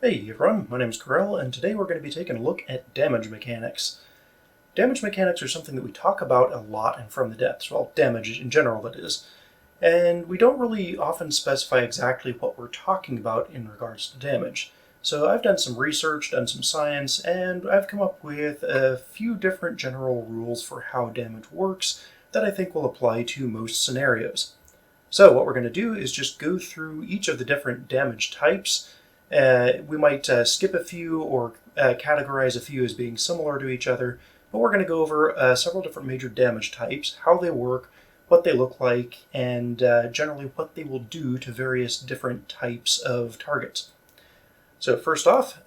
Hey everyone, my name is Karel, and today we're going to be taking a look at damage mechanics. Damage mechanics are something that we talk about a lot in From the Depths, well, damage in general that is, and we don't really often specify exactly what we're talking about in regards to damage. So I've done some research, done some science, and I've come up with a few different general rules for how damage works that I think will apply to most scenarios. So what we're going to do is just go through each of the different damage types. We might skip a few or categorize a few as being similar to each other, but we're going to go over several different major damage types, how they work, what they look like, and generally what they will do to various different types of targets. So first off,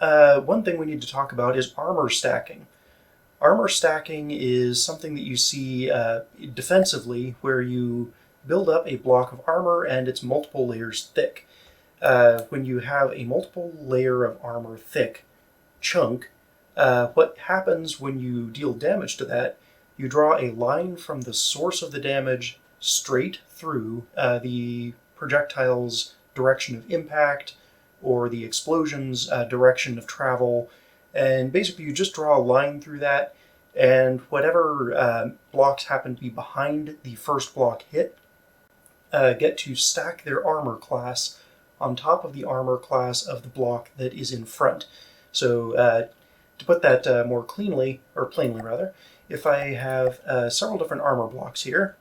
one thing we need to talk about is armor stacking. Armor stacking is something that you see defensively, where you build up a block of armor and it's multiple layers thick. When you have a multiple layer of armor thick chunk, what happens when you deal damage to that, you draw a line from the source of the damage straight through the projectile's direction of impact or the explosion's direction of travel. And basically you just draw a line through that, and whatever blocks happen to be behind the first block hit get to stack their armor class on top of the armor class of the block that is in front. So to put that more cleanly, or plainly rather, if I have several different armor blocks here,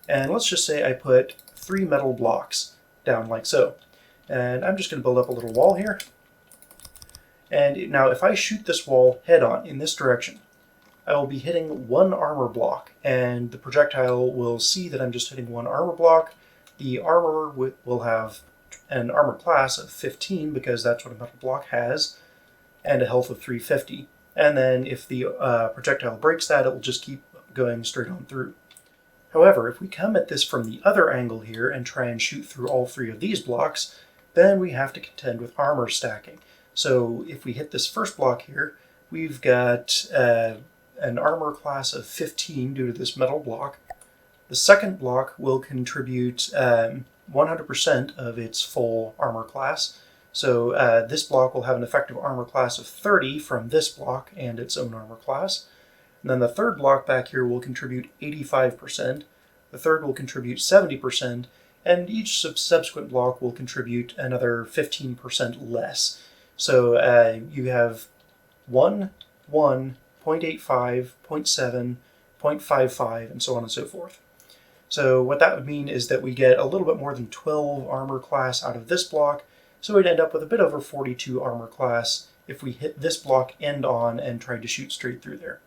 and let's just say I put 3 metal blocks down like so, and I'm just going to build up a little wall here. And now if I shoot this wall head on in this direction, I will be hitting one armor block, and the projectile will see that I'm just hitting one armor block. The armor will have an armor class of 15 because that's what a metal block has, and a health of 350. And then if the projectile breaks that, it will just keep going straight on through. However, if we come at this from the other angle here and try and shoot through all 3 of these blocks, then we have to contend with armor stacking. So if we hit this first block here, we've got an armor class of 15 due to this metal block. The second block will contribute 100% of its full armor class. So this block will have an effective armor class of 30 from this block and its own armor class. And then the third block back here will contribute 85%. The third will contribute 70%, and each subsequent block will contribute another 15% less. So you have 1, 1, 0.85, 0.7, 0.55, and so on and so forth. So what that would mean is that we get a little bit more than 12 armor class out of this block, so we'd end up with a bit over 42 armor class if we hit this block end on and tried to shoot straight through there.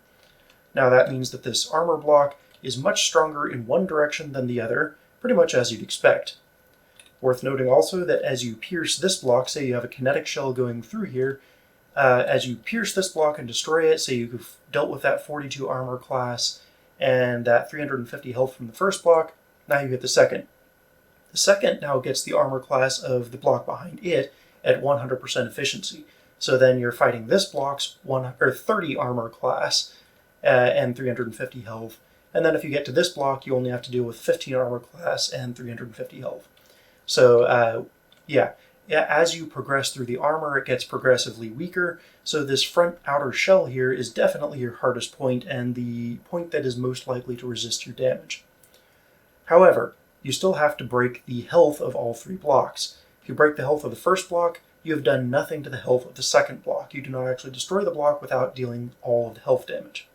Now that means that this armor block is much stronger in one direction than the other, pretty much as you'd expect. Worth noting also that as you pierce this block, say you have a kinetic shell going through here, as you pierce this block and destroy it, say you've dealt with that 42 armor class and that 350 health from the first block, now you hit the second. The second now gets the armor class of the block behind it at 100% efficiency. So then you're fighting this block's 30 armor class and 350 health. And then if you get to this block, you only have to deal with 15 armor class and 350 health. So yeah, as you progress through the armor, it gets progressively weaker. So this front outer shell here is definitely your hardest point and the point that is most likely to resist your damage. However, you still have to break the health of all 3 blocks. If you break the health of the first block, you have done nothing to the health of the second block. You do not actually destroy the block without dealing all of the health damage.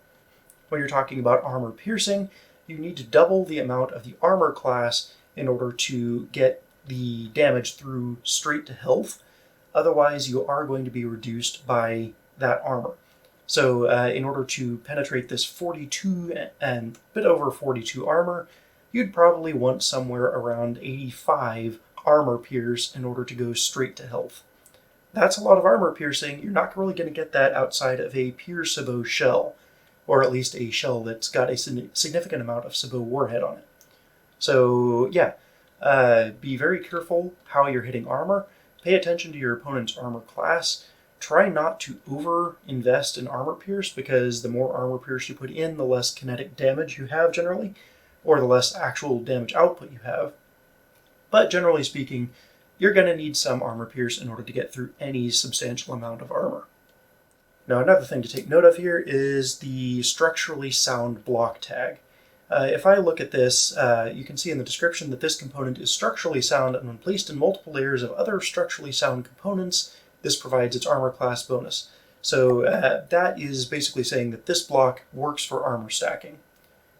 When you're talking about armor piercing, you need to double the amount of the armor class in order to get the damage through straight to health. Otherwise, you are going to be reduced by that armor. So in order to penetrate this 42 and a bit over 42 armor, you'd probably want somewhere around 85 armor pierce in order to go straight to health. That's a lot of armor piercing. You're not really going to get that outside of a pure Sabot shell, or at least a shell that's got a significant amount of Sabot warhead on it. So yeah, be very careful how you're hitting armor. Pay attention to your opponent's armor class. Try not to over-invest in armor pierce, because the more armor pierce you put in, the less kinetic damage you have generally, or the less actual damage output you have. But generally speaking, you're going to need some armor pierce in order to get through any substantial amount of armor. Now, another thing to take note of here is the structurally sound block tag. If I look at this, you can see in the description that this component is structurally sound, and when placed in multiple layers of other structurally sound components, this provides its armor class bonus. So that is basically saying that this block works for armor stacking.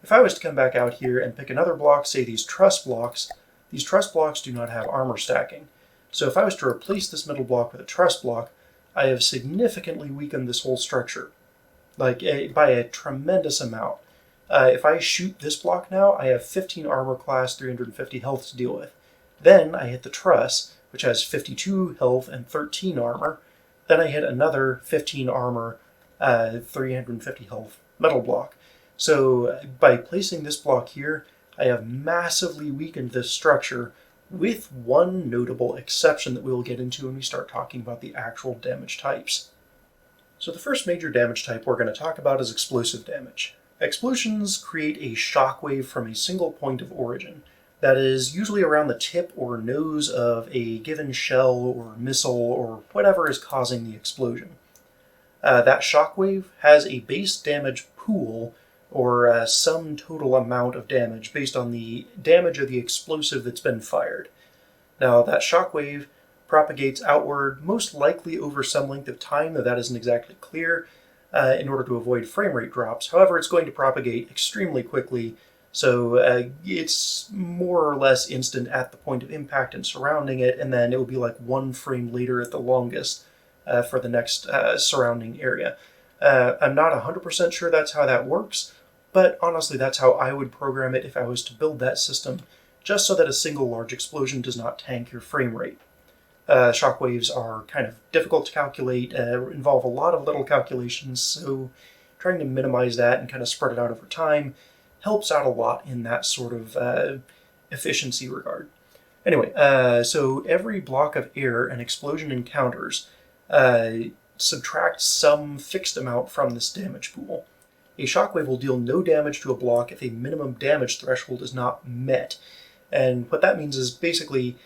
If I was to come back out here and pick another block, say these truss blocks do not have armor stacking. So if I was to replace this middle block with a truss block, I have significantly weakened this whole structure, by a tremendous amount. If I shoot this block now, I have 15 armor class, 350 health to deal with. Then I hit the truss, which has 52 health and 13 armor. Then I hit another 15 armor, 350 health metal block. So by placing this block here, I have massively weakened this structure, with one notable exception that we will get into when we start talking about the actual damage types. So the first major damage type we're going to talk about is explosive damage. Explosions create a shockwave from a single point of origin that is usually around the tip or nose of a given shell or missile or whatever is causing the explosion. That shockwave has a base damage pool, or some total amount of damage based on the damage of the explosive that's been fired. Now, that shockwave propagates outward, most likely over some length of time, though that isn't exactly clear, in order to avoid frame rate drops. However, it's going to propagate extremely quickly, so it's more or less instant at the point of impact and surrounding it, and then it will be like 1 frame later at the longest for the next surrounding area. I'm not 100% sure that's how that works, but honestly, that's how I would program it if I was to build that system, just so that a single large explosion does not tank your frame rate. Shockwaves are kind of difficult to calculate, involve a lot of little calculations, so trying to minimize that and kind of spread it out over time helps out a lot in that sort of efficiency regard. Anyway, so every block of air an explosion encounters subtracts some fixed amount from this damage pool. A shockwave will deal no damage to a block if a minimum damage threshold is not met. And what that means is basically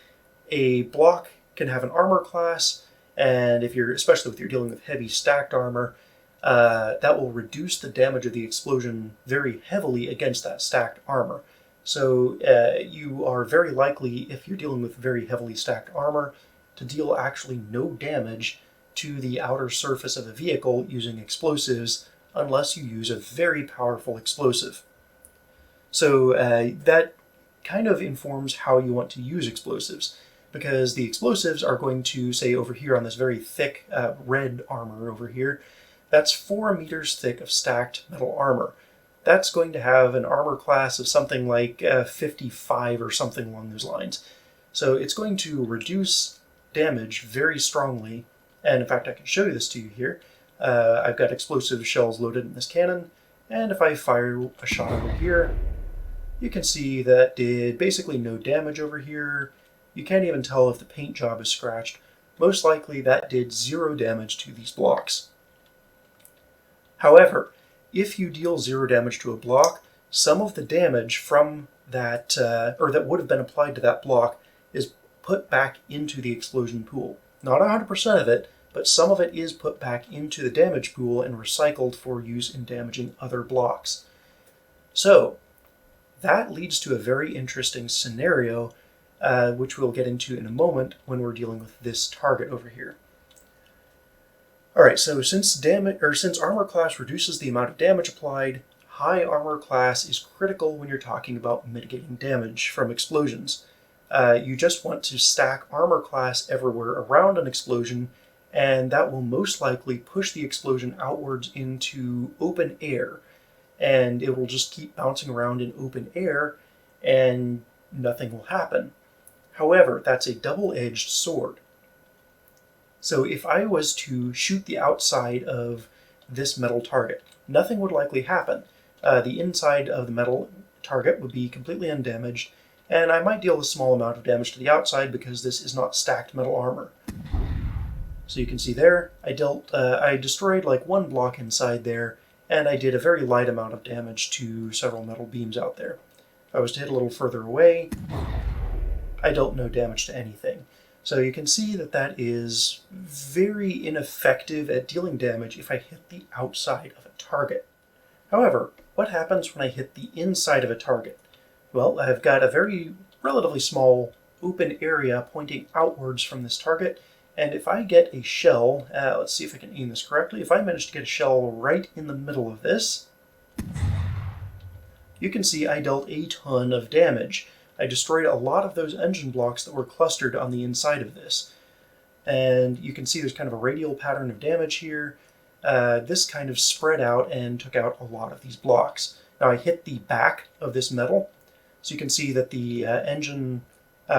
a block can have an armor class, and especially if you're dealing with heavy stacked armor, that will reduce the damage of the explosion very heavily against that stacked armor. So you are very likely, if you're dealing with very heavily stacked armor, to deal actually no damage to the outer surface of a vehicle using explosives, unless you use a very powerful explosive. So that kind of informs how you want to use explosives, because the explosives are going to, say over here on this very thick red armor over here, that's 4 meters thick of stacked metal armor. That's going to have an armor class of something like 55 or something along those lines. So it's going to reduce damage very strongly, and in fact I can show you this to you here. I've got explosive shells loaded in this cannon, and if I fire a shot over here, you can see that did basically no damage over here. You can't even tell if the paint job is scratched. Most likely that did 0 damage to these blocks. However, if you deal 0 damage to a block, some of the damage from that, or that would have been applied to that block, is put back into the explosion pool. Not 100% of it, but some of it is put back into the damage pool and recycled for use in damaging other blocks. So, that leads to a very interesting scenario, which we'll get into in a moment when we're dealing with this target over here. Alright, so since armor class reduces the amount of damage applied, high armor class is critical when you're talking about mitigating damage from explosions. You just want to stack armor class everywhere around an explosion, and that will most likely push the explosion outwards into open air, and it will just keep bouncing around in open air, and nothing will happen. However, that's a double-edged sword. So if I was to shoot the outside of this metal target, nothing would likely happen. The inside of the metal target would be completely undamaged, and I might deal a small amount of damage to the outside because this is not stacked metal armor. So you can see there, I destroyed like 1 block inside there, and I did a very light amount of damage to several metal beams out there. If I was to hit a little further away, I dealt no damage to anything. So you can see that that is very ineffective at dealing damage if I hit the outside of a target. However, what happens when I hit the inside of a target? Well, I've got a very relatively small open area pointing outwards from this target, and if I get a shell, let's see if I can aim this correctly, if I manage to get a shell right in the middle of this, you can see I dealt a ton of damage. I destroyed a lot of those engine blocks that were clustered on the inside of this. And you can see there's kind of a radial pattern of damage here. This kind of spread out and took out a lot of these blocks. Now I hit the back of this metal, so you can see that the engine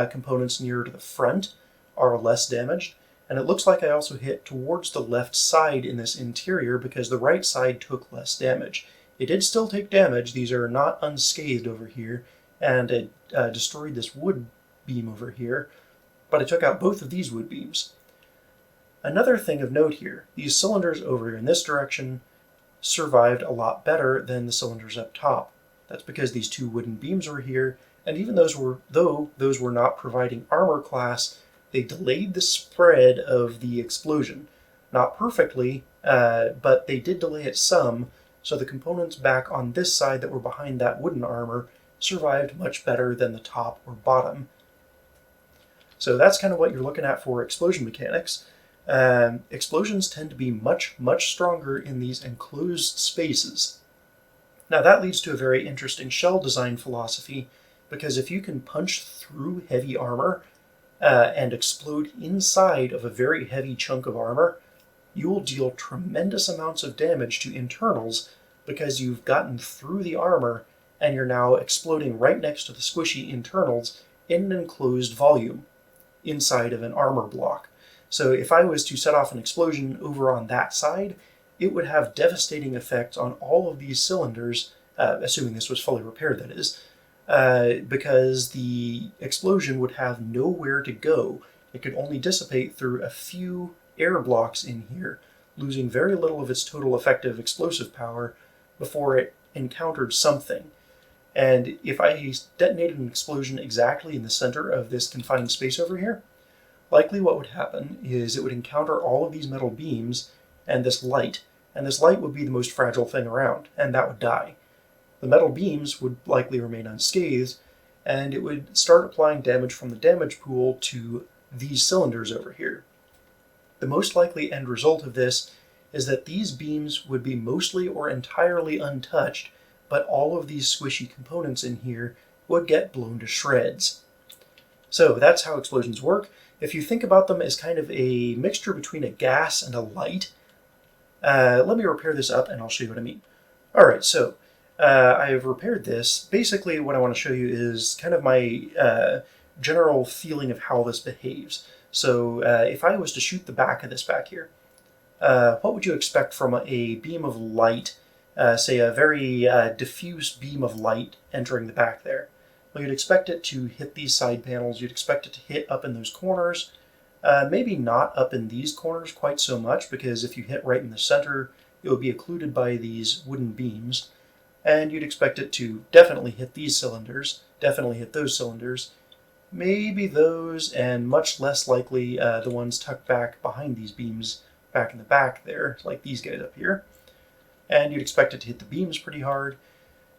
components near to the front are less damaged. And it looks like I also hit towards the left side in this interior because the right side took less damage. It did still take damage. These are not unscathed over here, and it destroyed this wood beam over here, but it took out both of these wood beams. Another thing of note here, these cylinders over in this direction survived a lot better than the cylinders up top. That's because these two wooden beams were here, and even though those were not providing armor class, they delayed the spread of the explosion. Not perfectly, but they did delay it some, so the components back on this side that were behind that wooden armor survived much better than the top or bottom. So that's kind of what you're looking at for explosion mechanics. Explosions tend to be much, much stronger in these enclosed spaces. Now that leads to a very interesting shell design philosophy, because if you can punch through heavy armor and explode inside of a very heavy chunk of armor, you will deal tremendous amounts of damage to internals because you've gotten through the armor and you're now exploding right next to the squishy internals in an enclosed volume inside of an armor block. So if I was to set off an explosion over on that side, it would have devastating effects on all of these cylinders, assuming this was fully repaired, that is, because the explosion would have nowhere to go. It could only dissipate through a few air blocks in here, losing very little of its total effective explosive power before it encountered something. And if I detonated an explosion exactly in the center of this confined space over here, likely what would happen is it would encounter all of these metal beams and this light would be the most fragile thing around, and that would die. The metal beams would likely remain unscathed, and it would start applying damage from the damage pool to these cylinders over here. The most likely end result of this is that these beams would be mostly or entirely untouched, but all of these squishy components in here would get blown to shreds. So that's how explosions work. If you think about them as kind of a mixture between a gas and a light, let me repair this up and I'll show you what I mean. Alright, so I've repaired this. Basically what I want to show you is kind of my general feeling of how this behaves. So if I was to shoot the back of this back here, what would you expect from a beam of light, say a very diffuse beam of light entering the back there? Well, you'd expect it to hit these side panels, you'd expect it to hit up in those corners, maybe not up in these corners quite so much, because if you hit right in the center, it would be occluded by these wooden beams, and you'd expect it to definitely hit these cylinders, definitely hit those cylinders, maybe those, and much less likely the ones tucked back behind these beams back in the back there, like these guys up here. And you'd expect it to hit the beams pretty hard.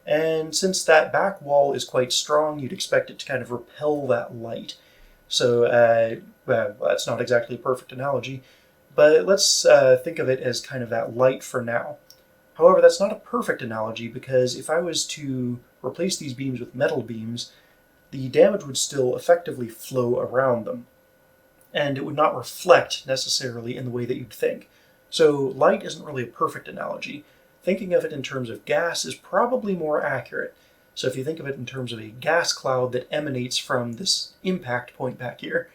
And since that back wall is quite strong, you'd expect it to kind of repel that light. So, well, that's not exactly a perfect analogy, but let's think of it as kind of that light for now. However, that's not a perfect analogy, because if I was to replace these beams with metal beams, the damage would still effectively flow around them, and it would not reflect necessarily in the way that you'd think. So light isn't really a perfect analogy. Thinking of it in terms of gas is probably more accurate. So if you think of it in terms of a gas cloud that emanates from this impact point back here,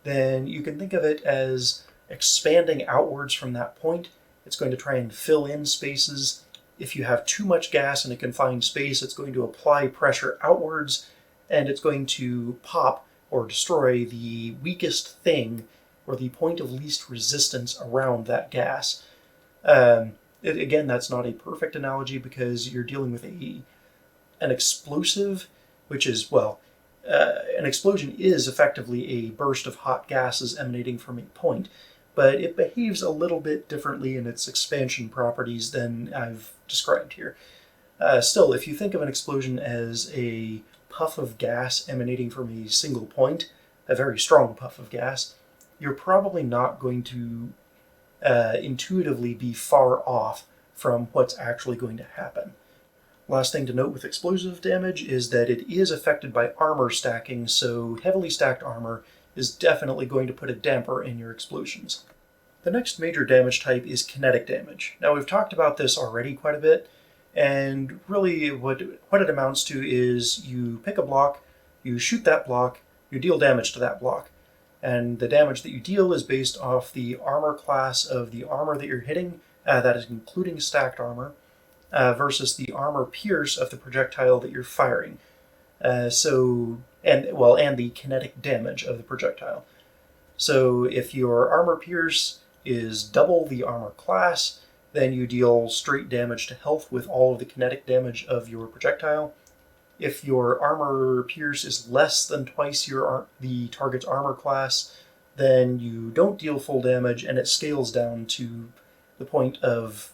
then you can think of it as expanding outwards from that point. It's going to try and fill in spaces. If you have too much gas in a confined space, it's going to apply pressure outwards, and it's going to pop or destroy the weakest thing, or the point of least resistance around that gas. Again, that's not a perfect analogy, because you're dealing with an explosive, which is, well, an explosion is effectively a burst of hot gases emanating from a point, but it behaves a little bit differently in its expansion properties than I've described here. Still, if you think of an explosion as a puff of gas emanating from a single point, a very strong puff of gas, you're probably not going to intuitively be far off from what's actually going to happen. Last thing to note with explosive damage is that it is affected by armor stacking, so heavily stacked armor is definitely going to put a damper in your explosions. The next major damage type is kinetic damage. Now, we've talked about this already quite a bit, and really what it amounts to is you pick a block, you shoot that block, you deal damage to that block. And the damage that you deal is based off the armor class of the armor that you're hitting, that is including stacked armor, versus the armor pierce of the projectile that you're firing. And the kinetic damage of the projectile. So if your armor pierce is double the armor class, then you deal straight damage to health with all of the kinetic damage of your projectile. If your armor pierce is less than twice the target's armor class, then you don't deal full damage, and it scales down to the point of,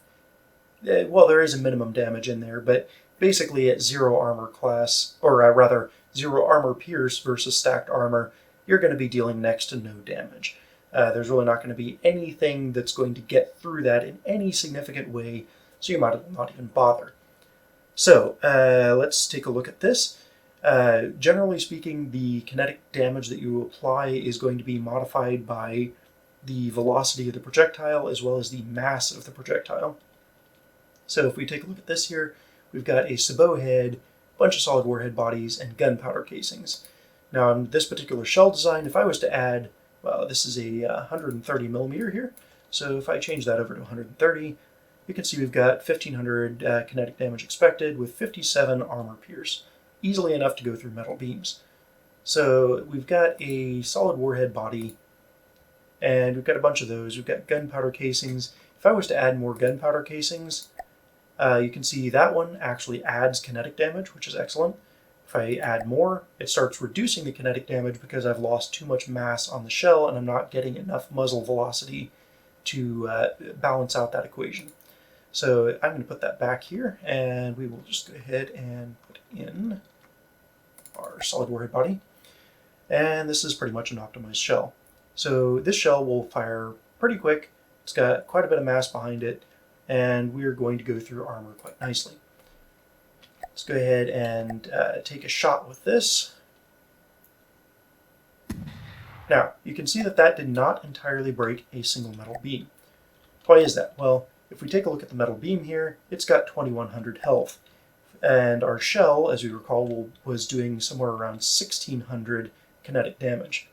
there is a minimum damage in there, but basically at zero armor class, or rather zero armor pierce versus stacked armor, you're going to be dealing next to no damage. There's really not going to be anything that's going to get through that in any significant way, so you might not even bother. So let's take a look at this. Generally speaking, the kinetic damage that you apply is going to be modified by the velocity of the projectile as well as the mass of the projectile. So if we take a look at this here, we've got a sabot head, bunch of solid warhead bodies, and gunpowder casings. Now on this particular shell design, if I was to add, well, this is a 130 millimeter here, so if I change that over to 130, you can see we've got 1500 kinetic damage expected with 57 armor pierce, easily enough to go through metal beams. So we've got a solid warhead body, and we've got a bunch of those. We've got gunpowder casings. If I was to add more gunpowder casings, you can see that one actually adds kinetic damage, which is excellent. If I add more, it starts reducing the kinetic damage because I've lost too much mass on the shell and I'm not getting enough muzzle velocity to balance out that equation. So I'm going to put that back here, and we will just go ahead and put in our solid warhead body. And this is pretty much an optimized shell. So this shell will fire pretty quick. It's got quite a bit of mass behind it, and we're going to go through armor quite nicely. Let's go ahead and take a shot with this. Now, you can see that did not entirely break a single metal beam. Why is that? Well, if we take a look at the metal beam here, it's got 2100 health. And our shell, as we recall, was doing somewhere around 1600 kinetic damage.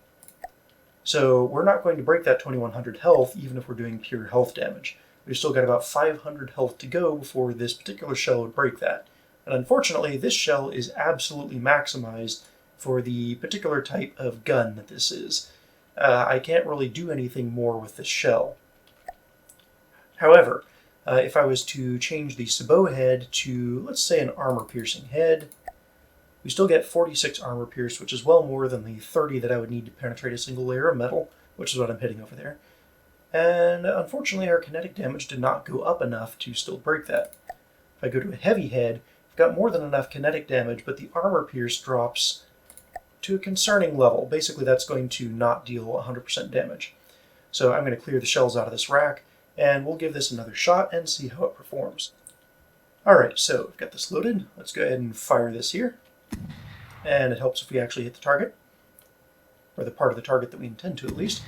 So we're not going to break that 2100 health even if we're doing pure health damage. We've still got about 500 health to go before this particular shell would break that. And unfortunately, this shell is absolutely maximized for the particular type of gun that this is. I can't really do anything more with this shell. However, if I was to change the sabot head to, let's say, an armor-piercing head, we still get 46 armor pierce, which is well more than the 30 that I would need to penetrate a single layer of metal, which is what I'm hitting over there. And unfortunately, our kinetic damage did not go up enough to still break that. If I go to a heavy head, I've got more than enough kinetic damage, but the armor pierce drops to a concerning level. Basically, that's going to not deal 100% damage. So I'm going to clear the shells out of this rack, and we'll give this another shot and see how it performs. Alright, so we've got this loaded. Let's go ahead and fire this here. And it helps if we actually hit the target, or the part of the target that we intend to at least.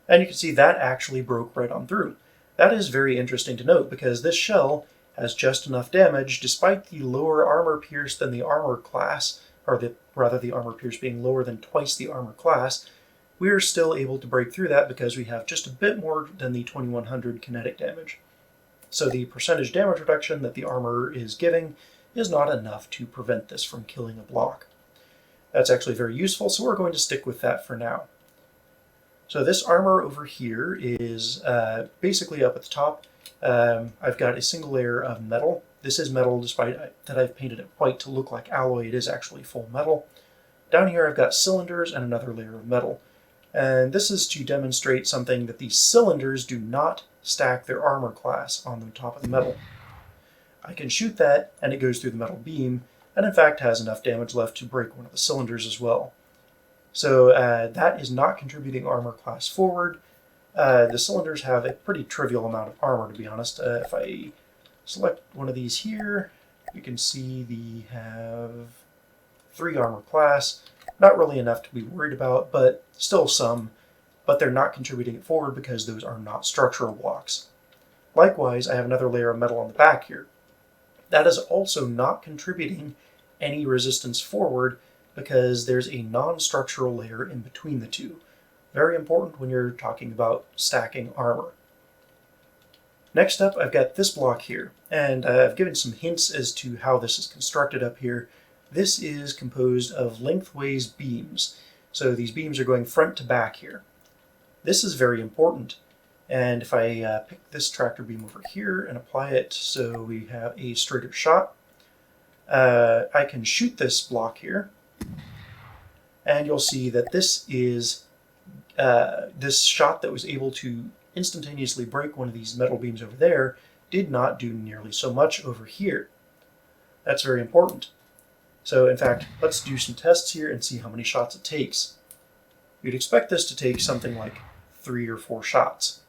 And you can see that actually broke right on through. That is very interesting to note because this shell has just enough damage despite the lower armor pierce than the armor class, or the armor pierce being lower than twice the armor class. We are still able to break through that because we have just a bit more than the 2100 kinetic damage. So the percentage damage reduction that the armor is giving is not enough to prevent this from killing a block. That's actually very useful, so we're going to stick with that for now. So this armor over here is basically up at the top. I've got a single layer of metal. This is metal despite that I've painted it white to look like alloy. It is actually full metal. Down here I've got cylinders and another layer of metal. And this is to demonstrate something, that these cylinders do not stack their armor class on the top of the metal. I can shoot that and it goes through the metal beam, and in fact has enough damage left to break one of the cylinders as well. So that is not contributing armor class forward. The cylinders have a pretty trivial amount of armor, to be honest. If I select one of these here, you can see they have 3 armor class. Not really enough to be worried about, but still some. But they're not contributing it forward because those are not structural blocks. Likewise, I have another layer of metal on the back here. That is also not contributing any resistance forward because there's a non-structural layer in between the two. Very important when you're talking about stacking armor. Next up, I've got this block here, and I've given some hints as to how this is constructed up here. This is composed of lengthways beams. So these beams are going front to back here. This is very important. And if I pick this tractor beam over here and apply it so we have a straighter shot, I can shoot this block here. And you'll see that this is this shot that was able to instantaneously break one of these metal beams over there did not do nearly so much over here. That's very important. So in fact, let's do some tests here and see how many shots it takes. You'd expect this to take something like 3 or 4 shots.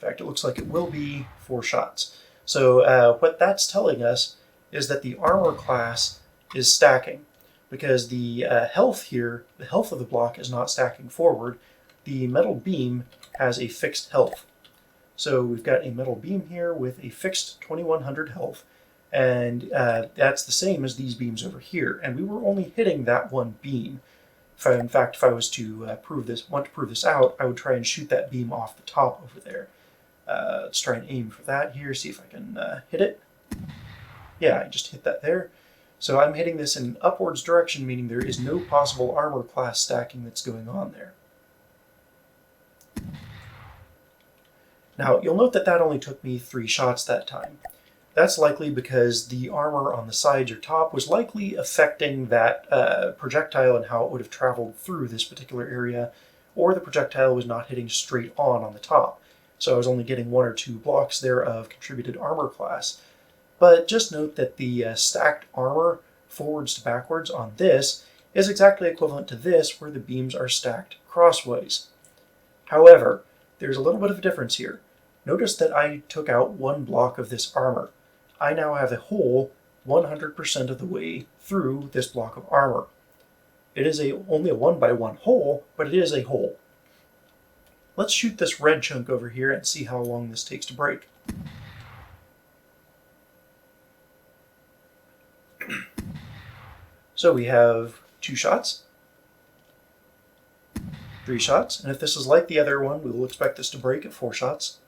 In fact, it looks like it will be 4 shots. So what that's telling us is that the armor class is stacking, because the health here, the health of the block is not stacking forward. The metal beam has a fixed health. So we've got a metal beam here with a fixed 2100 health. And that's the same as these beams over here. And we were only hitting that one beam. In fact, if I was to want to prove this out, I would try and shoot that beam off the top over there. Let's try and aim for that here, see if I can hit it. Yeah, I just hit that there. So I'm hitting this in an upwards direction, meaning there is no possible armor class stacking that's going on there. Now, you'll note that that only took me 3 shots that time. That's likely because the armor on the sides or top was likely affecting that projectile and how it would have traveled through this particular area, or the projectile was not hitting straight on the top. So I was only getting 1 or 2 blocks there of contributed armor class. But just note that the stacked armor forwards to backwards on this is exactly equivalent to this, where the beams are stacked crossways. However, there's a little bit of a difference here. Notice that I took out 1 block of this armor. I now have a hole 100% of the way through this block of armor. It is only a 1x1 hole, but it is a hole. Let's shoot this red chunk over here and see how long this takes to break. So we have 2 shots, 3 shots, and if this is like the other one, we will expect this to break at 4 shots.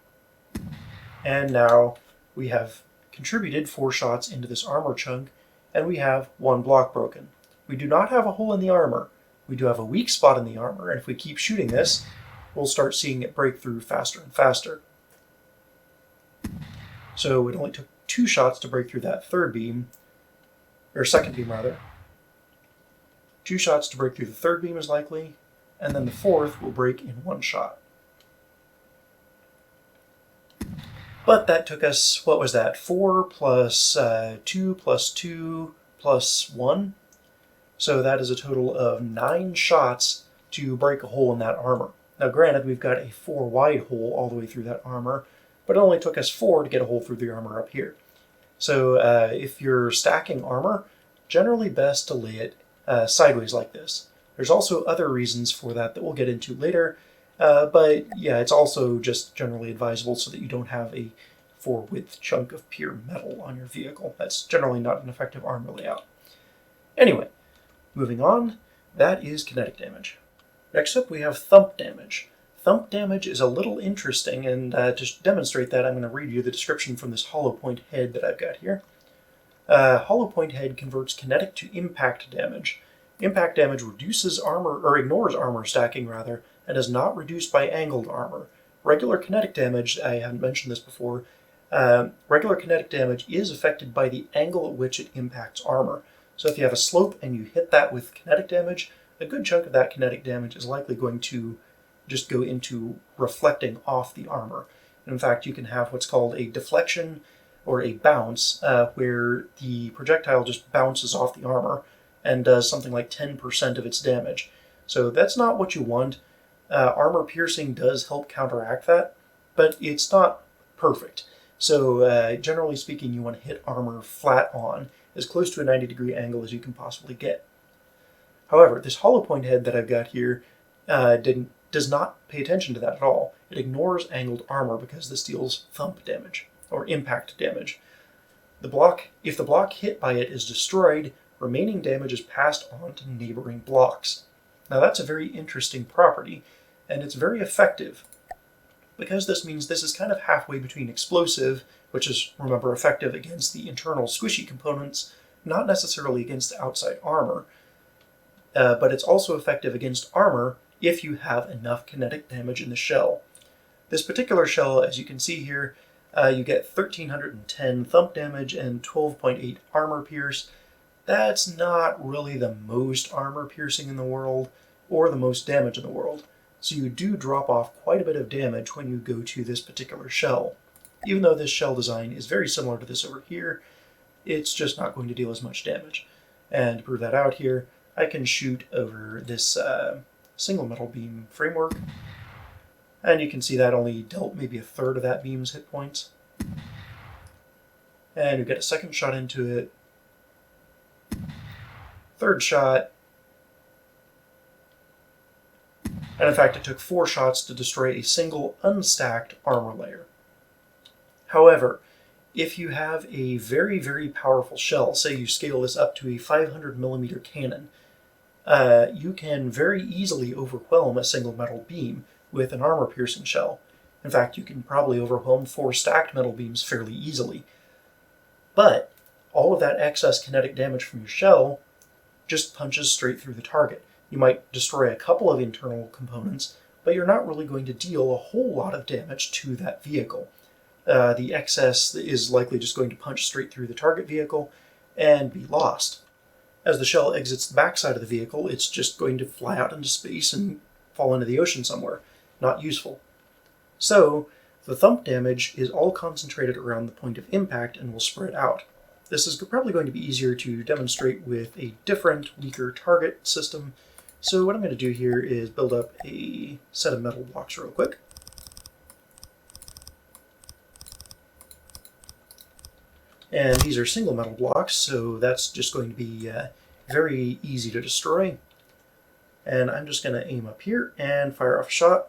And now we have contributed 4 shots into this armor chunk, and we have 1 block broken. We do not have a hole in the armor. We do have a weak spot in the armor, and if we keep shooting this, we'll start seeing it break through faster and faster. So it only took 2 shots to break through that third beam, or second beam rather. 2 shots to break through the third beam is likely, and then the fourth will break in 1 shot. But that took us, what was that, 4 plus 2 plus 2 plus 1? So that is a total of 9 shots to break a hole in that armor. Now granted, we've got a 4 wide hole all the way through that armor, but it only took us 4 to get a hole through the armor up here. So if you're stacking armor, generally best to lay it sideways like this. There's also other reasons for that we'll get into later, but yeah, it's also just generally advisable so that you don't have a 4-width chunk of pure metal on your vehicle. That's generally not an effective armor layout. Anyway, moving on, that is kinetic damage. Next up we have thump damage. Thump damage is a little interesting, and to demonstrate that I'm going to read you the description from this hollow point head that I've got here. Hollow point head converts kinetic to impact damage. Impact damage reduces armor, or ignores armor stacking rather, and is not reduced by angled armor. Regular kinetic damage, I haven't mentioned this before, regular kinetic damage is affected by the angle at which it impacts armor. So if you have a slope and you hit that with kinetic damage, a good chunk of that kinetic damage is likely going to just go into reflecting off the armor. And in fact, you can have what's called a deflection or a bounce, where the projectile just bounces off the armor and does something like 10% of its damage. So that's not what you want. Armor piercing does help counteract that, but it's not perfect. So generally speaking, you want to hit armor flat on, as close to a 90-degree angle as you can possibly get. However, this hollow point head that I've got here does not pay attention to that at all. It ignores angled armor because this deals thump damage, or impact damage. If the block hit by it is destroyed, remaining damage is passed on to neighboring blocks. Now that's a very interesting property, and it's very effective, because this means this is kind of halfway between explosive, which is, remember, effective against the internal squishy components, not necessarily against outside armor, but it's also effective against armor if you have enough kinetic damage in the shell. This particular shell, as you can see here, you get 1310 thump damage and 12.8 armor pierce. That's not really the most armor piercing in the world, or the most damage in the world. So you do drop off quite a bit of damage when you go to this particular shell. Even though this shell design is very similar to this over here, it's just not going to deal as much damage. And to prove that out here, I can shoot over this single metal beam framework, and you can see that only dealt maybe a third of that beam's hit points. And you get a second shot into it, third shot, and in fact it took 4 shots to destroy a single unstacked armor layer. However, if you have a very, very powerful shell, say you scale this up to a 500mm cannon, you can very easily overwhelm a single metal beam with an armor-piercing shell. In fact, you can probably overwhelm 4 stacked metal beams fairly easily. But all of that excess kinetic damage from your shell just punches straight through the target. You might destroy a couple of internal components, but you're not really going to deal a whole lot of damage to that vehicle. The excess is likely just going to punch straight through the target vehicle and be lost. As the shell exits the backside of the vehicle, it's just going to fly out into space and fall into the ocean somewhere. Not useful. So, the thump damage is all concentrated around the point of impact and will spread out. This is probably going to be easier to demonstrate with a different, weaker target system. So what I'm going to do here is build up a set of metal blocks real quick. And these are single metal blocks, so that's just going to be very easy to destroy. And I'm just going to aim up here and fire off a shot.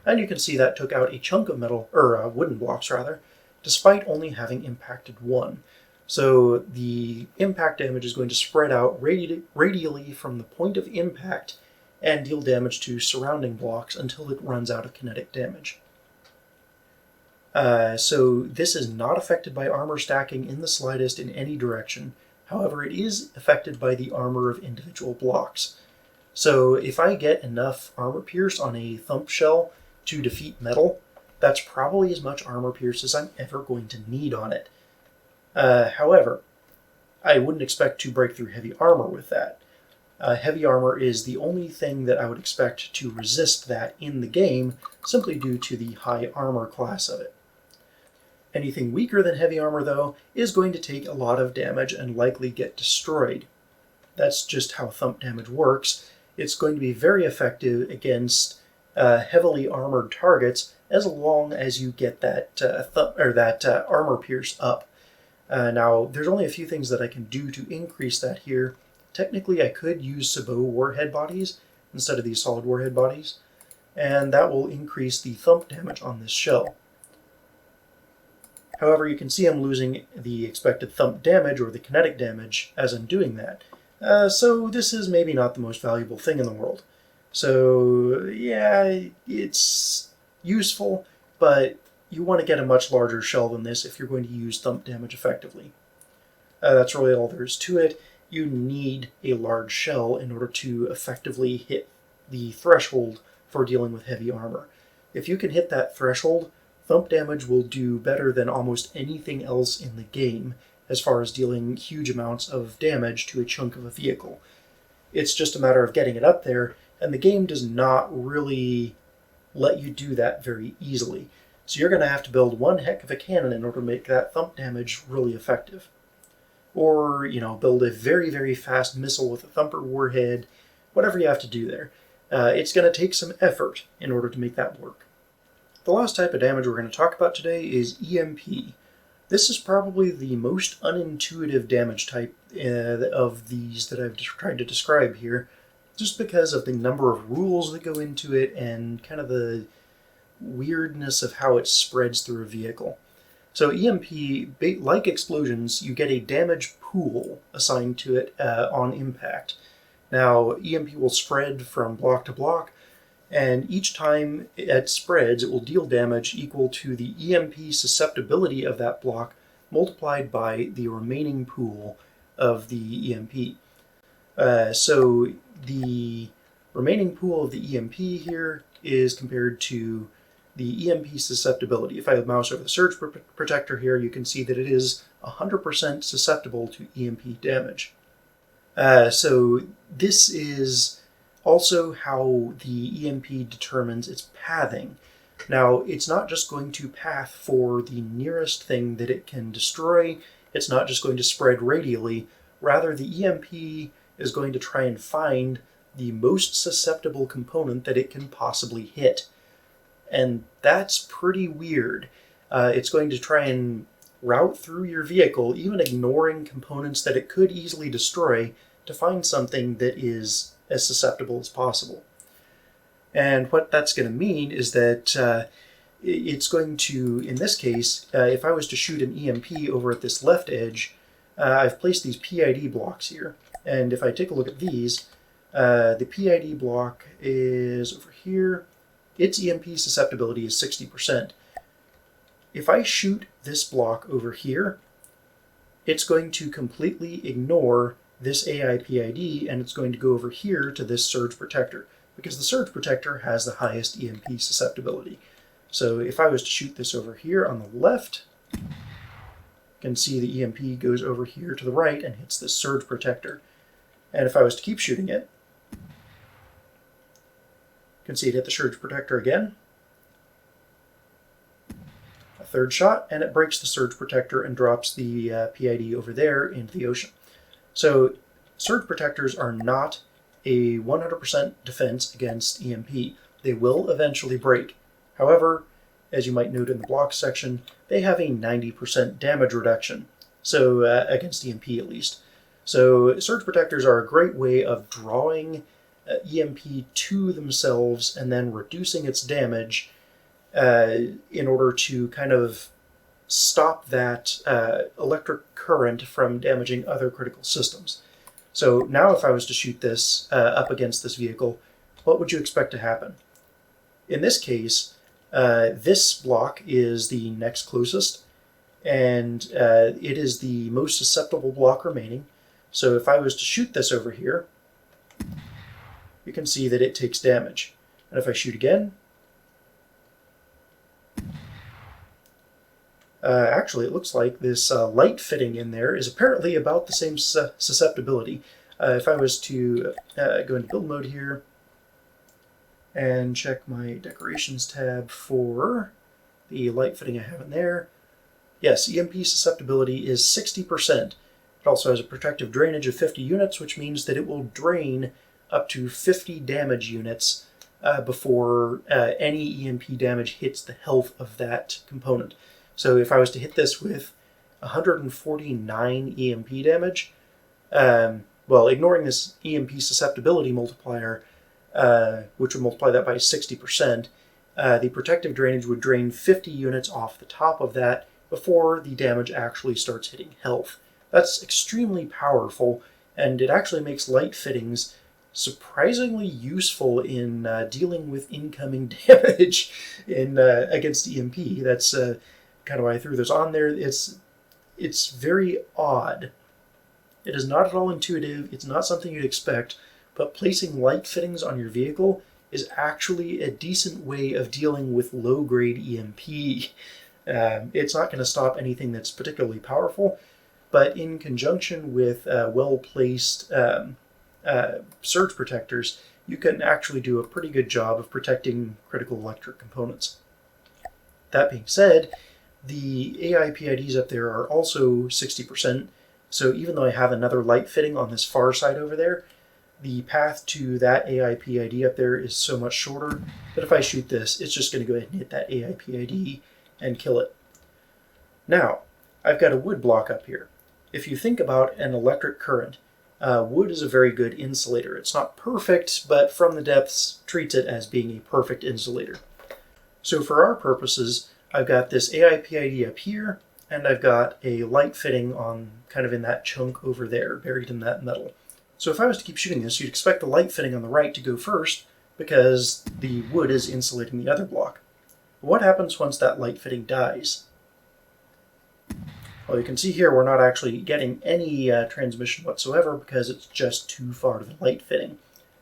And you can see that took out a chunk of metal, or wooden blocks rather, despite only having impacted 1. So the impact damage is going to spread out radially from the point of impact and deal damage to surrounding blocks until it runs out of kinetic damage. So this is not affected by armor stacking in the slightest in any direction. However, it is affected by the armor of individual blocks. So if I get enough armor pierce on a thump shell to defeat metal, that's probably as much armor pierce as I'm ever going to need on it. However, I wouldn't expect to break through heavy armor with that. Heavy armor is the only thing that I would expect to resist that in the game, simply due to the high armor class of it. Anything weaker than heavy armor, though, is going to take a lot of damage and likely get destroyed. That's just how thump damage works. It's going to be very effective against heavily armored targets as long as you get that armor pierce up. Now, there's only a few things that I can do to increase that here. Technically, I could use sabot warhead bodies instead of these solid warhead bodies, and that will increase the thump damage on this shell. However, you can see I'm losing the expected thump damage, or the kinetic damage, as I'm doing that. So this is maybe not the most valuable thing in the world. So, yeah, it's useful, but you want to get a much larger shell than this if you're going to use thump damage effectively. That's really all there is to it. You need a large shell in order to effectively hit the threshold for dealing with heavy armor. If you can hit that threshold, thump damage will do better than almost anything else in the game, as far as dealing huge amounts of damage to a chunk of a vehicle. It's just a matter of getting it up there, and the game does not really let you do that very easily. So you're going to have to build one heck of a cannon in order to make that thump damage really effective. Or, build a very, very fast missile with a thumper warhead, whatever you have to do there. It's going to take some effort in order to make that work. The last type of damage we're going to talk about today is EMP. This is probably the most unintuitive damage type of these that I've tried to describe here, just because of the number of rules that go into it and kind of the weirdness of how it spreads through a vehicle. So EMP, like explosions, you get a damage pool assigned to it on impact. Now, EMP will spread from block to block, and each time it spreads, it will deal damage equal to the EMP susceptibility of that block multiplied by the remaining pool of the EMP. So the remaining pool of the EMP here is compared to the EMP susceptibility. If I mouse over the surge protector here, you can see that it is 100% susceptible to EMP damage. So this is also how the EMP determines its pathing. Now, it's not just going to path for the nearest thing that it can destroy. It's not just going to spread radially. Rather, the EMP is going to try and find the most susceptible component that it can possibly hit. And that's pretty weird. It's going to try and route through your vehicle, even ignoring components that it could easily destroy, to find something that is as susceptible as possible. And what that's going to mean is that it's going to, in this case, if I was to shoot an EMP over at this left edge, I've placed these PID blocks here. And if I take a look at these, the PID block is over here. Its EMP susceptibility is 60%. If I shoot this block over here, it's going to completely ignore this AI PID, and it's going to go over here to this surge protector, because the surge protector has the highest EMP susceptibility. So if I was to shoot this over here on the left, you can see the EMP goes over here to the right and hits this surge protector. And if I was to keep shooting it, you can see it hit the surge protector again. A third shot, and it breaks the surge protector and drops the PID over there into the ocean. So surge protectors are not a 100% defense against EMP. They will eventually break. However, as you might note in the blocks section, they have a 90% damage reduction, so against EMP at least. So surge protectors are a great way of drawing EMP to themselves and then reducing its damage in order to kind of stop that electric current from damaging other critical systems. So now if I was to shoot this up against this vehicle, what would you expect to happen? In this case, this block is the next closest, and it is the most susceptible block remaining. So if I was to shoot this over here, you can see that it takes damage. And if I shoot again, actually, it looks like this light fitting in there is apparently about the same susceptibility. If I was to go into build mode here and check my decorations tab for the light fitting I have in there, yes, EMP susceptibility is 60%. It also has a protective drainage of 50 units, which means that it will drain up to 50 damage units before any EMP damage hits the health of that component. So if I was to hit this with 149 EMP damage, well, ignoring this EMP susceptibility multiplier, which would multiply that by 60%, the protective drainage would drain 50 units off the top of that before the damage actually starts hitting health. That's extremely powerful, and it actually makes light fittings surprisingly useful in dealing with incoming damage against EMP. That's kind of why I threw those on there. It's very odd. It is not at all intuitive. It's not something you'd expect, but placing light fittings on your vehicle is actually a decent way of dealing with low-grade EMP. It's not going to stop anything that's particularly powerful, but in conjunction with well-placed surge protectors, you can actually do a pretty good job of protecting critical electric components. That being said, the AI PIDs up there are also 60%, so even though I have another light fitting on this far side over there, the path to that AI PID up there is so much shorter that if I shoot this, it's just going to go ahead and hit that AI PID and kill it. Now, I've got a wood block up here. If you think about an electric current, wood is a very good insulator. It's not perfect, but from the depths treats it as being a perfect insulator. So for our purposes, I've got this AI PID up here, and I've got a light fitting on kind of in that chunk over there, buried in that metal. So if I was to keep shooting this, you'd expect the light fitting on the right to go first, because the wood is insulating the other block. What happens once that light fitting dies? Well, you can see here we're not actually getting any transmission whatsoever because it's just too far to the light fitting.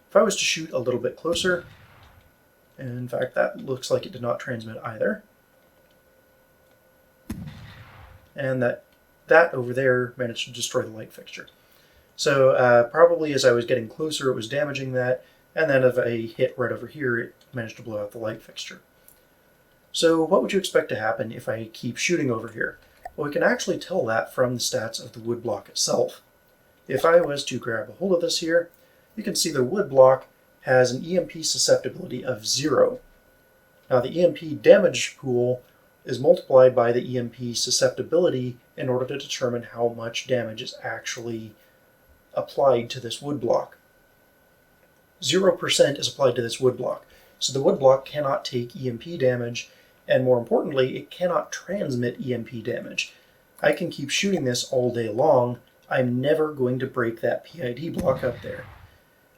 If I was to shoot a little bit closer, and in fact that looks like it did not transmit either, and that over there managed to destroy the light fixture. So probably as I was getting closer it was damaging that, and then if I hit right over here it managed to blow out the light fixture. So what would you expect to happen if I keep shooting over here? Well, we can actually tell that from the stats of the wood block itself. If I was to grab a hold of this here, you can see the wood block has an EMP susceptibility of 0. Now the EMP damage pool is multiplied by the EMP susceptibility in order to determine how much damage is actually applied to this wood block. 0% is applied to this wood block, so the wood block cannot take EMP damage, and more importantly, it cannot transmit EMP damage. I can keep shooting this all day long. I'm never going to break that PID block up there.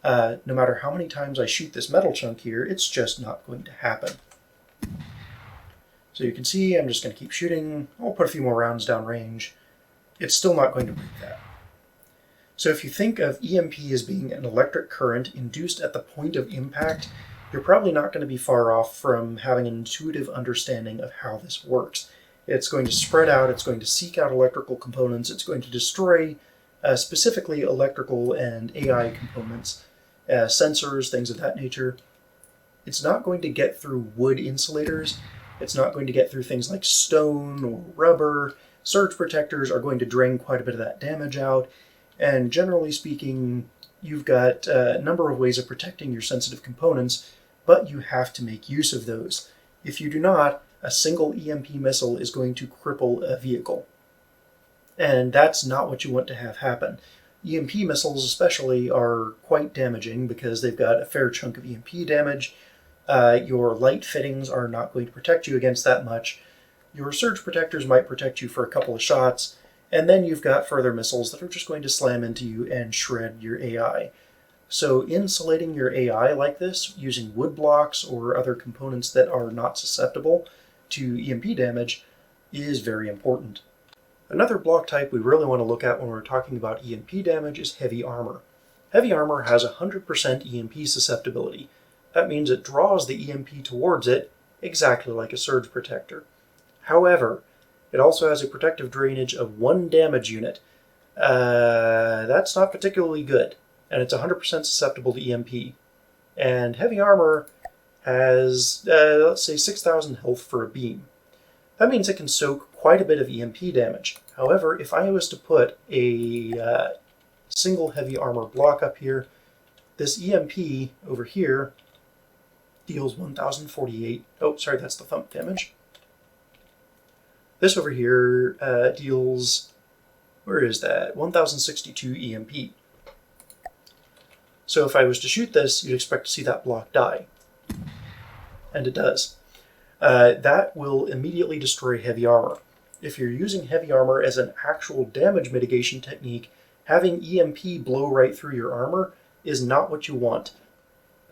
No matter how many times I shoot this metal chunk here, it's just not going to happen. So you can see I'm just going to keep shooting. I'll put a few more rounds down range. It's still not going to break that. So if you think of EMP as being an electric current induced at the point of impact, you're probably not going to be far off from having an intuitive understanding of how this works. It's going to spread out, it's going to seek out electrical components, it's going to destroy specifically electrical and AI components, sensors, things of that nature. It's not going to get through wood insulators, it's not going to get through things like stone or rubber. Surge protectors are going to drain quite a bit of that damage out, and generally speaking, you've got a number of ways of protecting your sensitive components, but you have to make use of those. If you do not, a single EMP missile is going to cripple a vehicle. And that's not what you want to have happen. EMP missiles especially are quite damaging because they've got a fair chunk of EMP damage. Your light fittings are not going to protect you against that much. Your surge protectors might protect you for a couple of shots, and then you've got further missiles that are just going to slam into you and shred your AI. So insulating your AI like this, using wood blocks or other components that are not susceptible to EMP damage, is very important. Another block type we really want to look at when we're talking about EMP damage is heavy armor. Heavy armor has 100% EMP susceptibility. That means it draws the EMP towards it exactly like a surge protector. However, it also has a protective drainage of 1 damage unit. That's not particularly good, and it's 100% susceptible to EMP. And heavy armor has, let's say, 6,000 health for a beam. That means it can soak quite a bit of EMP damage. However, if I was to put a single heavy armor block up here, this EMP over here deals 1,048. Oh, sorry, that's the thump damage. This over here deals, where is that? 1,062 EMP. So if I was to shoot this, you'd expect to see that block die. And it does. That will immediately destroy heavy armor. If you're using heavy armor as an actual damage mitigation technique, having EMP blow right through your armor is not what you want.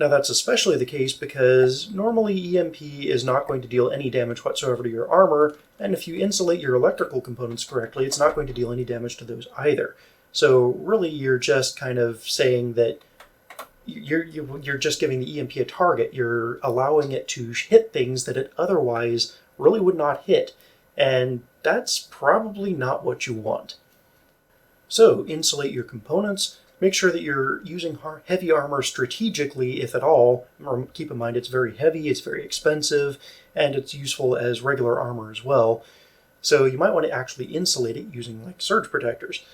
Now that's especially the case because normally EMP is not going to deal any damage whatsoever to your armor, and if you insulate your electrical components correctly, it's not going to deal any damage to those either. So really you're just kind of saying that you're just giving the EMP a target. You're allowing it to hit things that it otherwise really would not hit, and that's probably not what you want. So insulate your components. Make sure that you're using heavy armor strategically, if at all. Keep in mind it's very heavy, it's very expensive, and it's useful as regular armor as well. So you might want to actually insulate it using like surge protectors.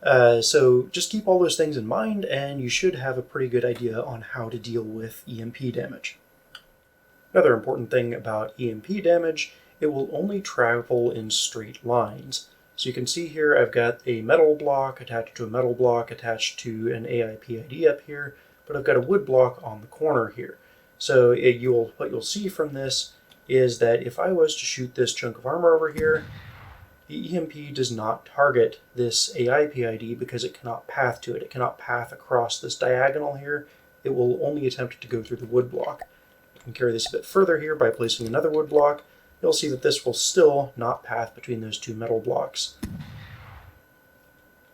So just keep all those things in mind, and you should have a pretty good idea on how to deal with EMP damage. Another important thing about EMP damage, it will only travel in straight lines. So you can see here I've got a metal block attached to a metal block attached to an AIPID up here, but I've got a wood block on the corner here. So what you'll see from this is that if I was to shoot this chunk of armor over here, the EMP does not target this AIPID because it cannot path to it. It cannot path across this diagonal here. It will only attempt to go through the wood block. I can carry this a bit further here by placing another wood block. You'll see that this will still not path between those two metal blocks.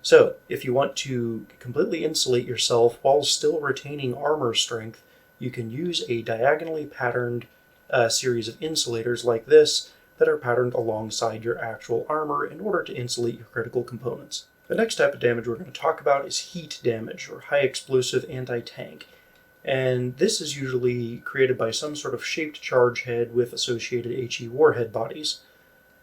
So, if you want to completely insulate yourself while still retaining armor strength, you can use a diagonally patterned series of insulators like this that are patterned alongside your actual armor in order to insulate your critical components. The next type of damage we're going to talk about is heat damage, or high explosive anti-tank. And this is usually created by some sort of shaped charge head with associated HE warhead bodies.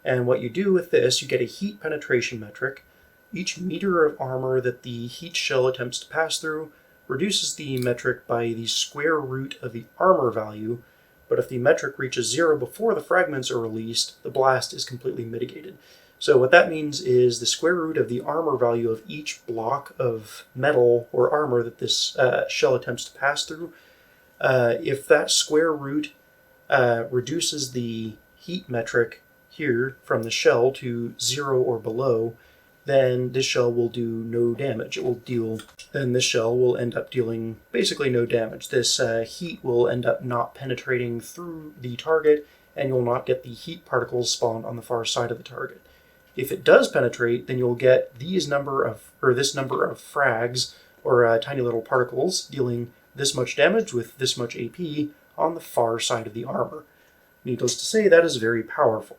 And what you do with this, you get a heat penetration metric. Each meter of armor that the heat shell attempts to pass through reduces the metric by the square root of the armor value, but if the metric reaches 0 before the fragments are released, the blast is completely mitigated. So what that means is the square root of the armor value of each block of metal or armor that this shell attempts to pass through. If that square root reduces the heat metric here from the shell to 0 or below, then this shell will do no damage. Then this shell will end up dealing basically no damage. This heat will end up not penetrating through the target, and you'll not get the heat particles spawned on the far side of the target. If it does penetrate, then you'll get this number of frags, or tiny little particles, dealing this much damage with this much AP on the far side of the armor. Needless to say, that is very powerful.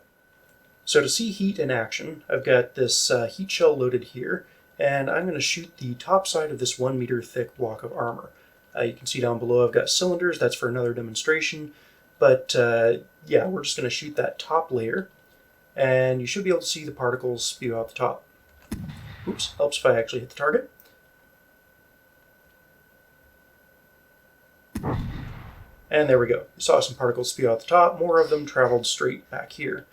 So to see heat in action, I've got this heat shell loaded here, and I'm going to shoot the top side of this 1 meter thick block of armor. You can see down below I've got cylinders, that's for another demonstration, but yeah, we're just going to shoot that top layer, and you should be able to see the particles spew out the top. Oops, helps if I actually hit the target. And there we go. You saw some particles spew out the top, more of them traveled straight back here.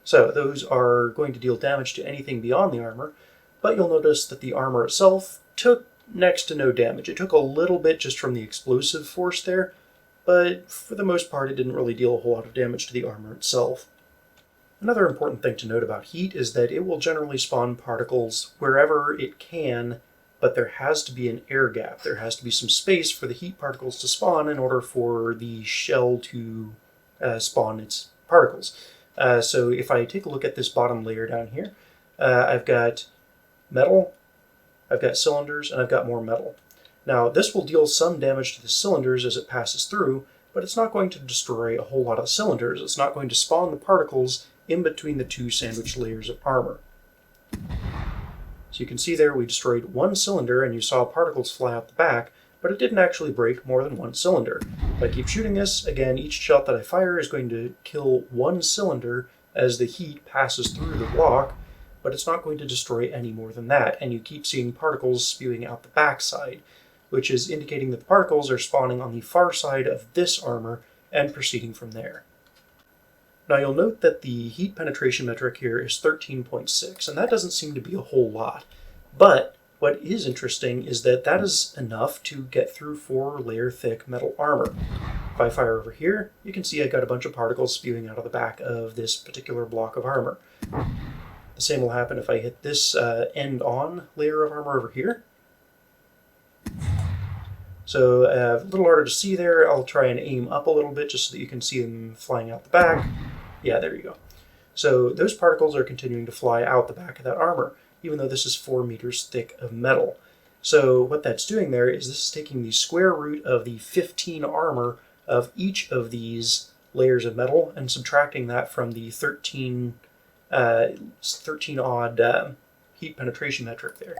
So those are going to deal damage to anything beyond the armor, but you'll notice that the armor itself took next to no damage. It took a little bit just from the explosive force there, but for the most part it didn't really deal a whole lot of damage to the armor itself. Another important thing to note about heat is that it will generally spawn particles wherever it can, but there has to be an air gap. There has to be some space for the heat particles to spawn in order for the shell to spawn its particles. So if I take a look at this bottom layer down here, I've got metal, I've got cylinders, and I've got more metal. Now this will deal some damage to the cylinders as it passes through, but it's not going to destroy a whole lot of cylinders. It's not going to spawn the particles in between the two sandwich layers of armor. So you can see there we destroyed one cylinder and you saw particles fly out the back, but it didn't actually break more than one cylinder. If I keep shooting this, again, each shot that I fire is going to kill one cylinder as the heat passes through the block, but it's not going to destroy any more than that, and you keep seeing particles spewing out the backside, which is indicating that the particles are spawning on the far side of this armor and proceeding from there. Now you'll note that the heat penetration metric here is 13.6, and that doesn't seem to be a whole lot, but what is interesting is that that is enough to get through 4-layer thick metal armor. If I fire over here, you can see I got a bunch of particles spewing out of the back of this particular block of armor. The same will happen if I hit this end-on layer of armor over here. So a little harder to see there. I'll try and aim up a little bit just so that you can see them flying out the back. Yeah, there you go. So those particles are continuing to fly out the back of that armor, even though this is 4 meters thick of metal. So what that's doing there is this is taking the square root of the 15 armor of each of these layers of metal and subtracting that from the 13 odd heat penetration metric there.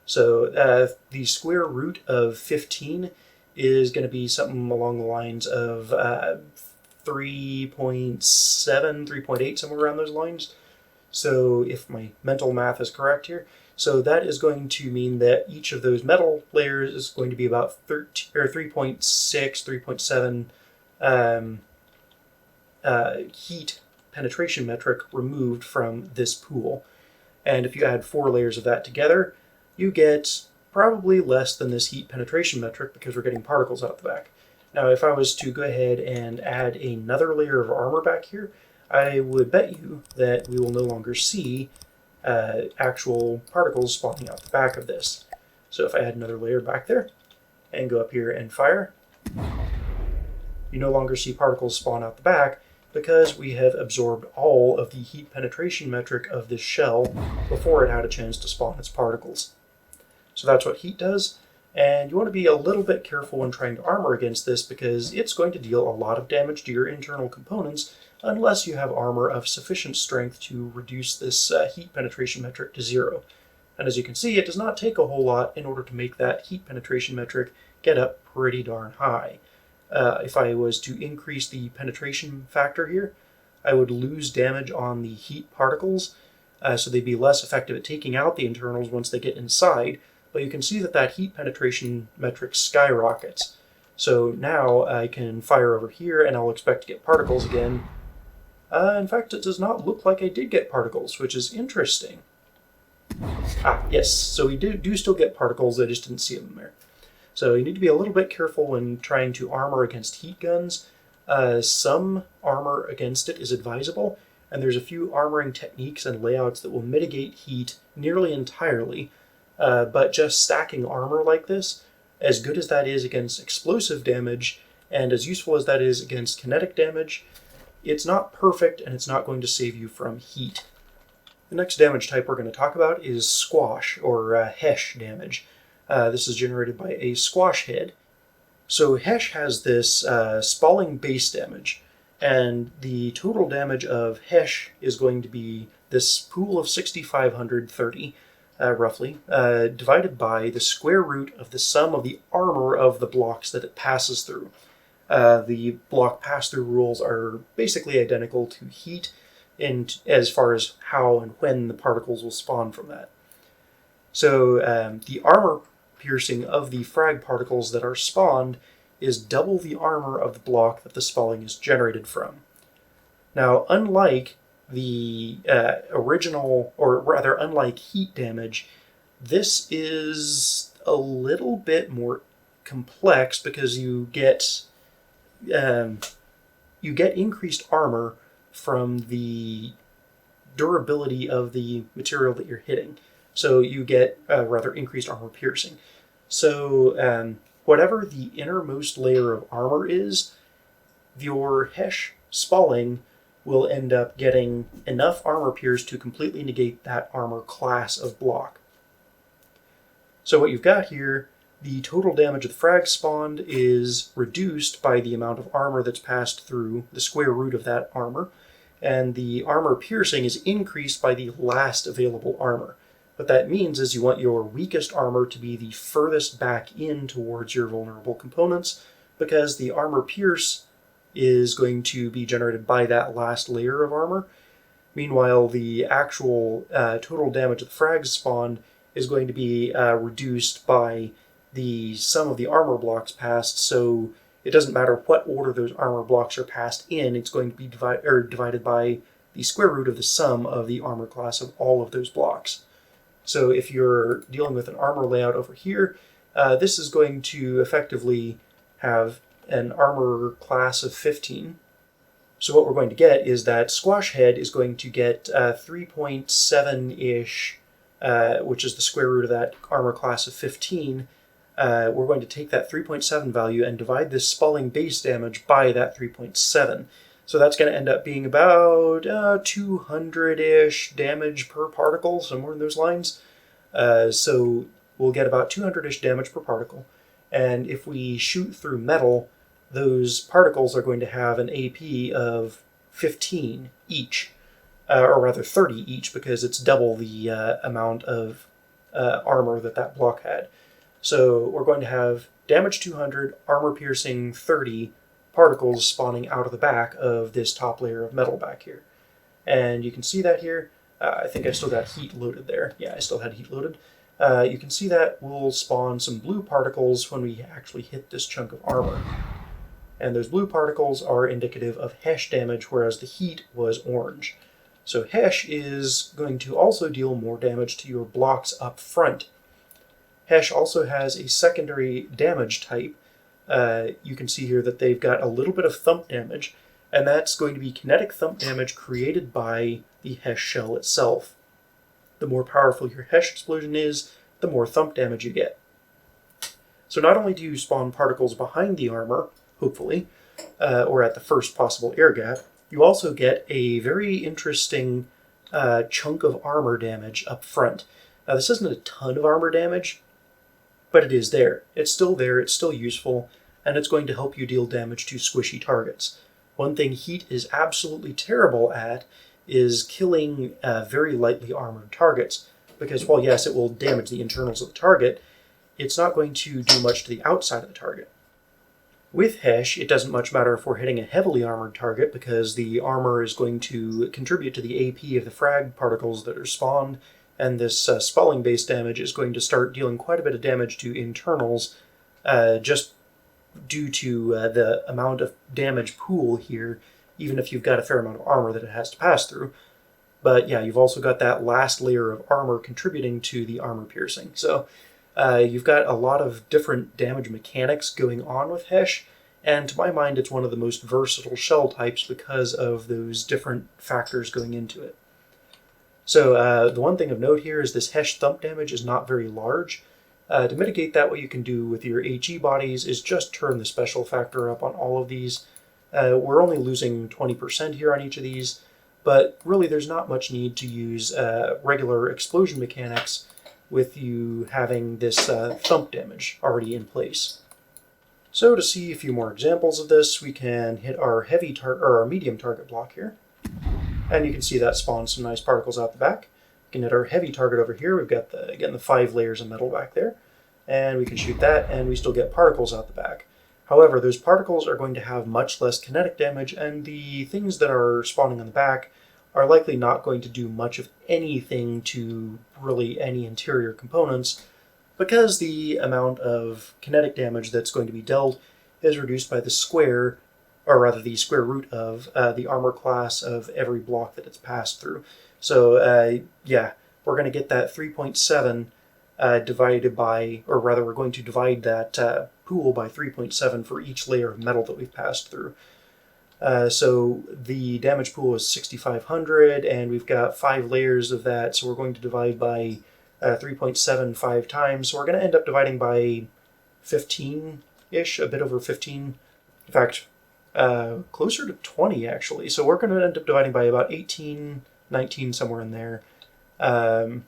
So the square root of 15 is going to be something along the lines of 3.7, 3.8, somewhere around those lines. So if my mental math is correct here, so that is going to mean that each of those metal layers is going to be about 3.6, 3.7 heat penetration metric removed from this pool. And if you add 4 layers of that together, you get probably less than this heat penetration metric because we're getting particles out the back. Now, if I was to go ahead and add another layer of armor back here, I would bet you that we will no longer see actual particles spawning out the back of this. So if I add another layer back there and go up here and fire, you no longer see particles spawn out the back because we have absorbed all of the heat penetration metric of this shell before it had a chance to spawn its particles. So that's what heat does, and you want to be a little bit careful when trying to armor against this because it's going to deal a lot of damage to your internal components unless you have armor of sufficient strength to reduce this heat penetration metric to 0. And as you can see, it does not take a whole lot in order to make that heat penetration metric get up pretty darn high. If I was to increase the penetration factor here, I would lose damage on the heat particles, so they'd be less effective at taking out the internals once they get inside. But you can see that that heat penetration metric skyrockets. So now I can fire over here and I'll expect to get particles again. In fact, it does not look like I did get particles, which is interesting. Yes, so we do still get particles, I just didn't see them there. So you need to be a little bit careful when trying to armor against heat guns. Some armor against it is advisable, and there's a few armoring techniques and layouts that will mitigate heat nearly entirely. But just stacking armor like this, as good as that is against explosive damage, and as useful as that is against kinetic damage, it's not perfect and it's not going to save you from heat. The next damage type we're going to talk about is squash, or Hesh damage. This is generated by a squash head. So Hesh has this spalling base damage, and the total damage of Hesh is going to be this pool of 6,530, roughly, divided by the square root of the sum of the armor of the blocks that it passes through. The block pass-through rules are basically identical to heat as far as how and when the particles will spawn from that. So the armor piercing of the frag particles that are spawned is double the armor of the block that the spalling is generated from. Now, unlike the original, or rather unlike heat damage, this is a little bit more complex because you get increased armor from the durability of the material that you're hitting. So you get rather increased armor piercing. So whatever the innermost layer of armor is, your Hesh spalling will end up getting enough armor pierce to completely negate that armor class of block. So what you've got here, the total damage of the frag spawned is reduced by the amount of armor that's passed through the square root of that armor, and the armor piercing is increased by the last available armor. What that means is you want your weakest armor to be the furthest back in towards your vulnerable components, because the armor pierce is going to be generated by that last layer of armor. Meanwhile, the actual total damage of the frags spawned is going to be reduced by the sum of the armor blocks passed, so it doesn't matter what order those armor blocks are passed in, it's going to be divided by the square root of the sum of the armor class of all of those blocks. So if you're dealing with an armor layout over here, this is going to effectively have an armor class of 15. So what we're going to get is that squash head is going to get 3.7-ish, which is the square root of that armor class of 15. We're going to take that 3.7 value and divide this spalling base damage by that 3.7. So that's going to end up being about 200-ish damage per particle, somewhere in those lines. So we'll get about 200-ish damage per particle. And if we shoot through metal, those particles are going to have an AP of 15 each, or rather 30 each, because it's double the amount of armor that block had. So we're going to have damage 200, armor piercing 30 particles spawning out of the back of this top layer of metal back here. And you can see that here. I think I still got heat loaded there. Yeah, I still had heat loaded. You can see that will spawn some blue particles when we actually hit this chunk of armor. And those blue particles are indicative of Hesh damage, whereas the heat was orange. So Hesh is going to also deal more damage to your blocks up front. Hesh also has a secondary damage type. You can see here that they've got a little bit of thump damage, and that's going to be kinetic thump damage created by the Hesh shell itself. The more powerful your Hesh explosion is, the more thump damage you get. So not only do you spawn particles behind the armor, hopefully, or at the first possible air gap, you also get a very interesting chunk of armor damage up front. Now this isn't a ton of armor damage, but it is there. It's still there, it's still useful, and it's going to help you deal damage to squishy targets. One thing heat is absolutely terrible at is killing very lightly armored targets, because while yes, it will damage the internals of the target, it's not going to do much to the outside of the target. With Hesh, it doesn't much matter if we're hitting a heavily armored target, because the armor is going to contribute to the AP of the frag particles that are spawned, and this spalling-based damage is going to start dealing quite a bit of damage to internals, just due to the amount of damage pool here, even if you've got a fair amount of armor that it has to pass through. But yeah, you've also got that last layer of armor contributing to the armor piercing. So you've got a lot of different damage mechanics going on with Hesh, and to my mind it's one of the most versatile shell types because of those different factors going into it. So the one thing of note here is this Hesh thump damage is not very large. To mitigate that, what you can do with your HE bodies is just turn the special factor up on all of these. We're only losing 20% here on each of these, but really there's not much need to use regular explosion mechanics with you having this thump damage already in place. So to see a few more examples of this, we can hit our our medium target block here. And you can see that spawns some nice particles out the back. We can hit our heavy target over here. We've got the 5 layers of metal back there. And we can shoot that, and we still get particles out the back. However, those particles are going to have much less kinetic damage, and the things that are spawning on the back are likely not going to do much of anything to really any interior components, because the amount of kinetic damage that's going to be dealt is reduced by the square, or rather the square root of the armor class of every block that it's passed through. So yeah, we're going to get that 3.7 divided by, or rather we're going to divide that pool by 3.7 for each layer of metal that we've passed through. So the damage pool is 6,500, and we've got 5 layers of that, so we're going to divide by 3.75 times. So we're going to end up dividing by 15-ish, a bit over 15. In fact, closer to 20 actually. So we're going to end up dividing by about 18, 19, somewhere in there. And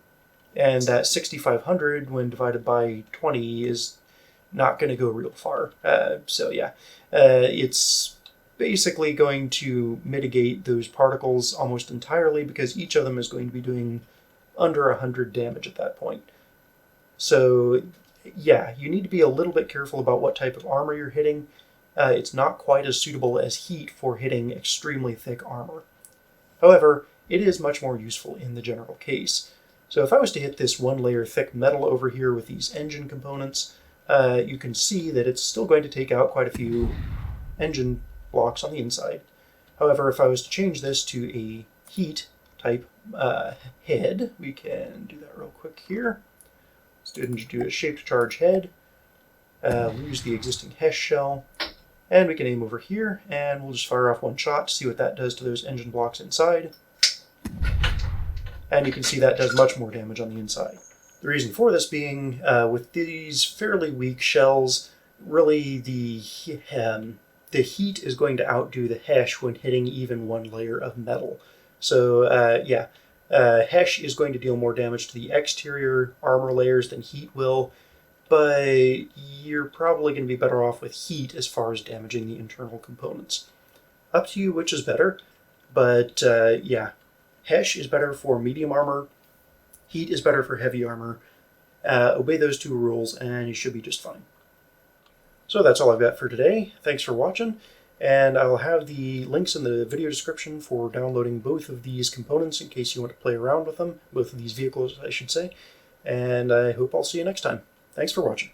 that 6,500 when divided by 20 is not going to go real far. So yeah, it's basically going to mitigate those particles almost entirely, because each of them is going to be doing under 100 damage at that point. So yeah, you need to be a little bit careful about what type of armor you're hitting. It's not quite as suitable as heat for hitting extremely thick armor. However, it is much more useful in the general case. So if I was to hit this 1 layer thick metal over here with these engine components, you can see that it's still going to take out quite a few engine blocks on the inside. However, if I was to change this to a heat type head, we can do that real quick here. Let's do a shaped charge head. We'll use the existing Hesh shell, and we can aim over here, and we'll just fire off 1 shot to see what that does to those engine blocks inside. And you can see that does much more damage on the inside. The reason for this being, with these fairly weak shells, really the heat is going to outdo the Hesh when hitting even 1 layer of metal. So yeah, Hesh is going to deal more damage to the exterior armor layers than heat will, but you're probably going to be better off with heat as far as damaging the internal components. Up to you which is better, but yeah, Hesh is better for medium armor, heat is better for heavy armor, Obey those two rules and you should be just fine. So that's all I've got for today. Thanks for watching, and I'll have the links in the video description for downloading both of these components in case you want to play around with them, both of these vehicles I should say, and I hope I'll see you next time. Thanks for watching.